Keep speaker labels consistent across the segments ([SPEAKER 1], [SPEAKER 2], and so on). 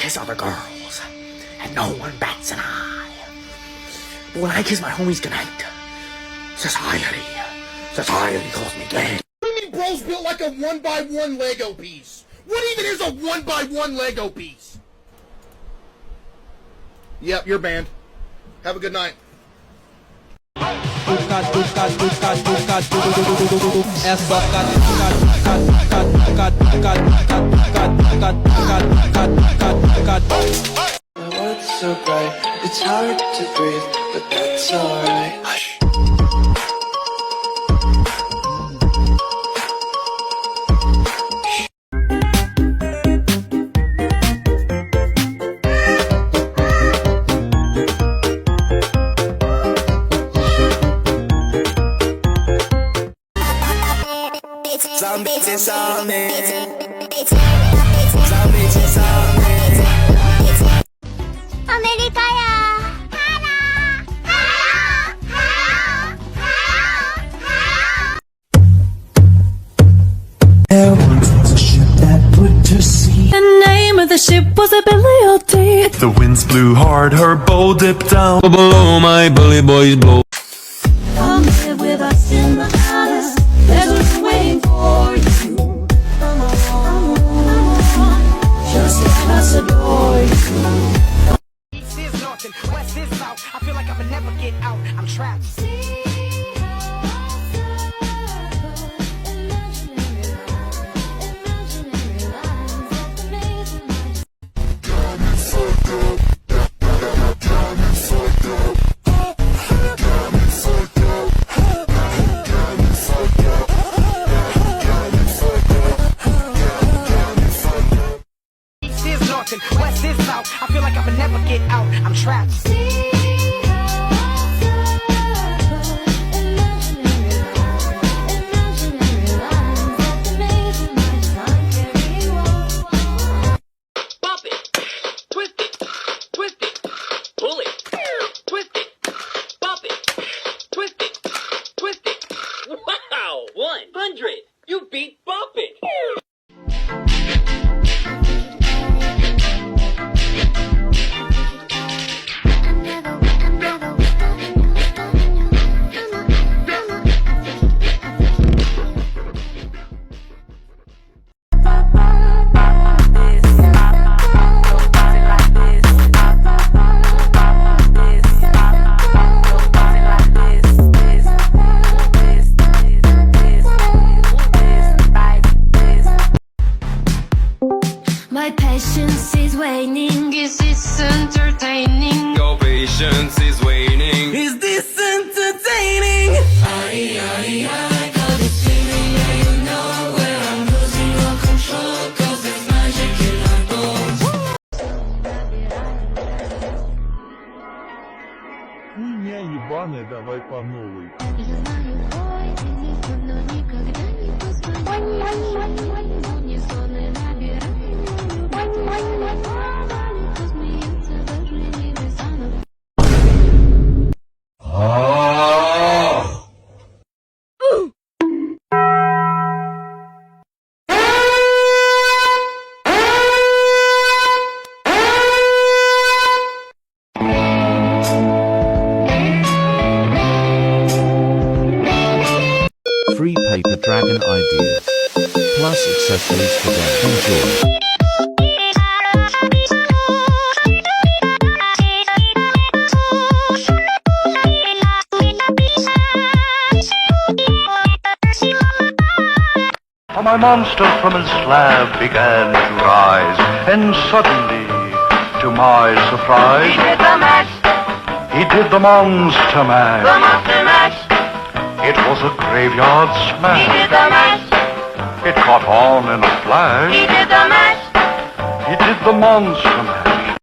[SPEAKER 1] kiss other girls, and no one bats an eye. But when I kiss my homies goodnight, society calls me gay.
[SPEAKER 2] What do you mean bro's built like a 1x1 Lego piece? What even is a 1x1 Lego piece? Yep, you're banned. Have a good night.
[SPEAKER 3] My world's so bright, it's hard to breathe, but that's alright. Hush.
[SPEAKER 4] There once was a ship that put to sea.
[SPEAKER 5] The name of the ship was a Billy O.D.
[SPEAKER 6] The winds blew hard, her bow dipped down. Below my bully boys blow.
[SPEAKER 5] Come live with us in the palace. There's room waiting for you. Come on, just let us adore you.
[SPEAKER 1] East is north and west is south. I feel like I can never get out. I'm trapped. And west is south. I feel like I can never get out. I'm trapped.
[SPEAKER 7] Bump it, twist it, pull it, twist it, bump it, twist it. Wow, 100. You beat bump it.
[SPEAKER 5] My patience is waning. Is this entertaining?
[SPEAKER 6] Your patience is waning.
[SPEAKER 5] Is this entertaining? I got this feeling, yeah, you know where I'm losing all control, 'cause there's magic in our bones.
[SPEAKER 8] Хуйня ебаная, давай по новой.
[SPEAKER 9] Free paper dragon ideas. Plus accessories for them. Enjoy.
[SPEAKER 10] My monster from his slab began to rise, and suddenly, to my surprise,
[SPEAKER 7] He did the mash.
[SPEAKER 10] he did the monster mash.
[SPEAKER 7] The monster mash.
[SPEAKER 10] It was a graveyard
[SPEAKER 7] He
[SPEAKER 10] smash.
[SPEAKER 7] did the mash.
[SPEAKER 10] It caught on in a flash.
[SPEAKER 7] He did the mash.
[SPEAKER 10] He did the monster mash.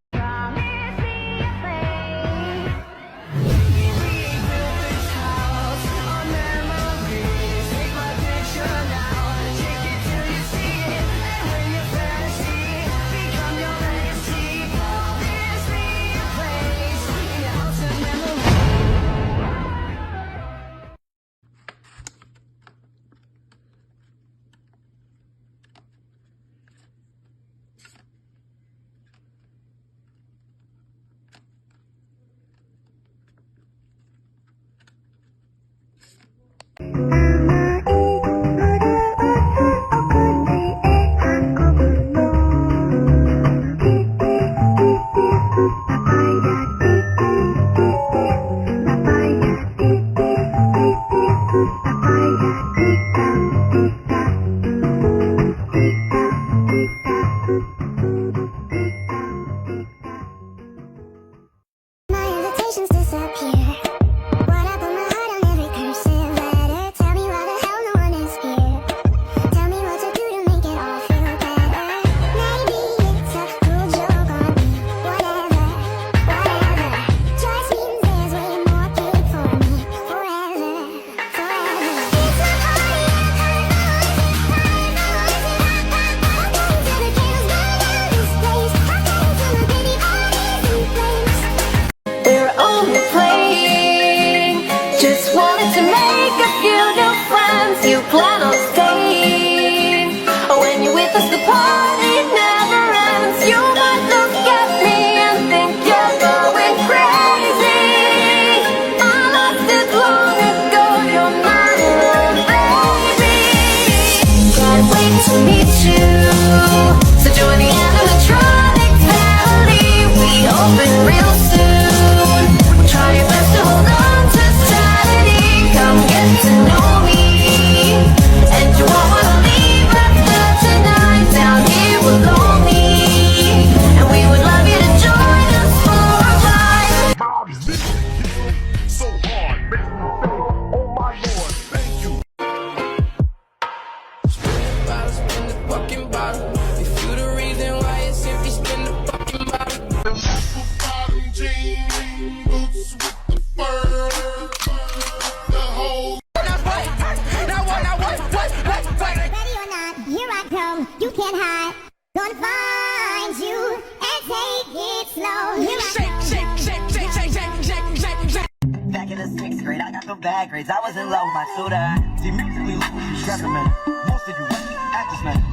[SPEAKER 11] them bad grades. I was in love with my tutor. See, musically, look what you stressing, man. Most of you actors, man.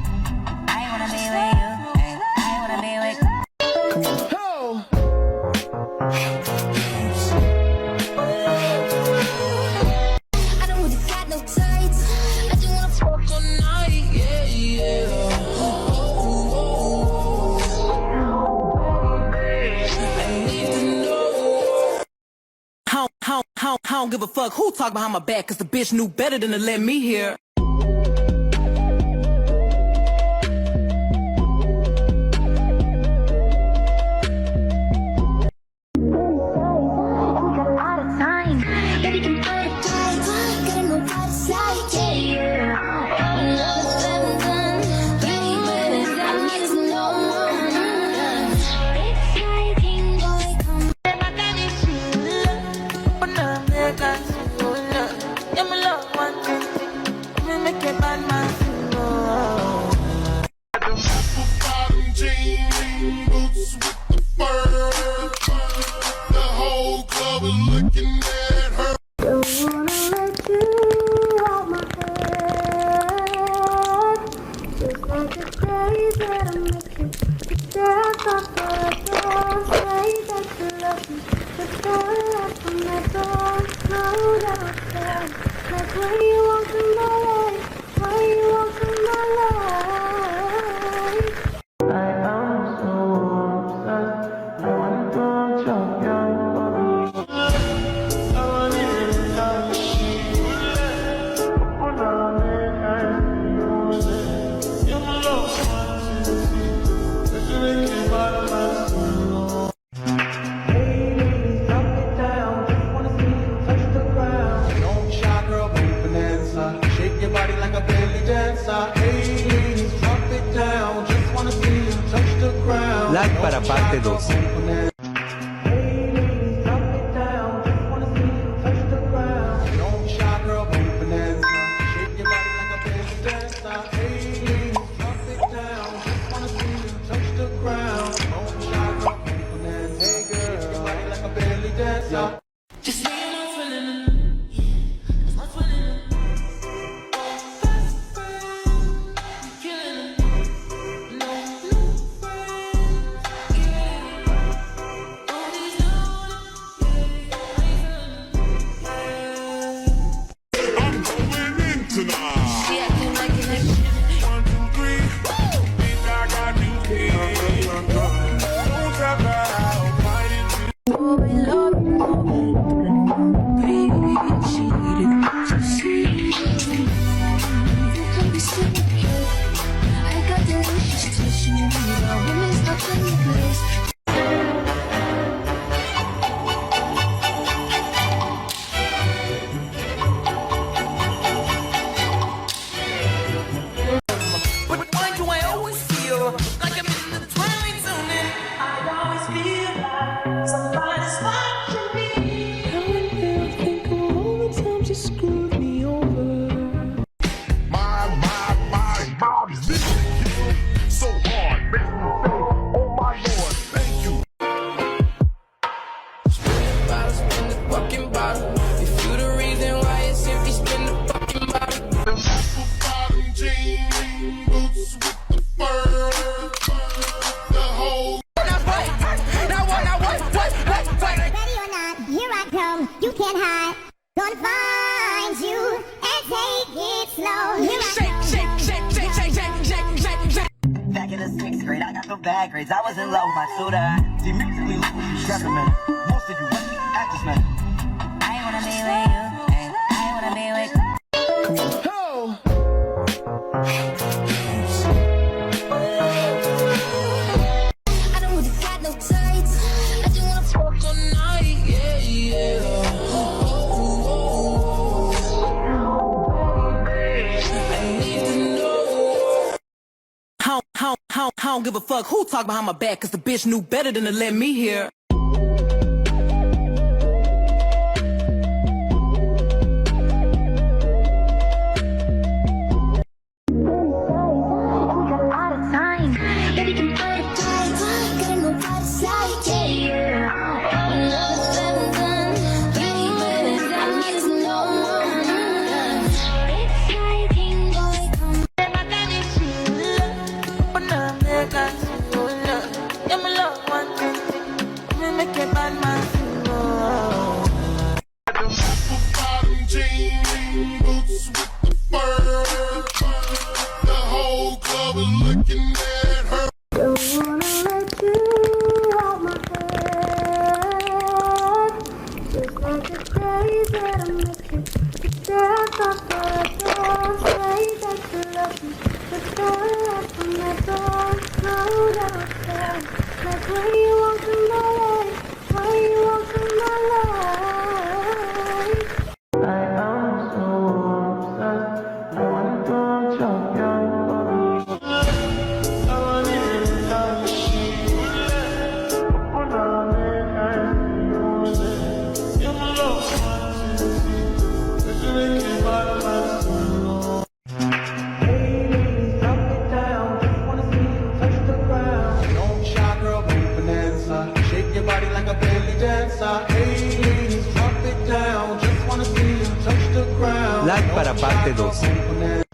[SPEAKER 11] I ain't wanna be with you. I ain't wanna be with you.
[SPEAKER 5] I don't really got no tights. I just wanna fuck all night. Yeah, yeah.
[SPEAKER 12] I don't give a fuck who talk behind my back, cause the bitch knew better than to let me hear.
[SPEAKER 9] Like para parte 2.
[SPEAKER 11] Bad grades. I was in love with my tutor. See, musically, look what you stressing, man. Most of you actors, man. I ain't wanna be with you. I ain't wanna be with you.
[SPEAKER 5] I don't really got no tights. I just wanna fuck all night. Yeah, yeah.
[SPEAKER 12] I don't give a fuck who talk behind my back, cause the bitch knew better than to let me hear.
[SPEAKER 5] Yeah, yeah.
[SPEAKER 13] tag para parte 2.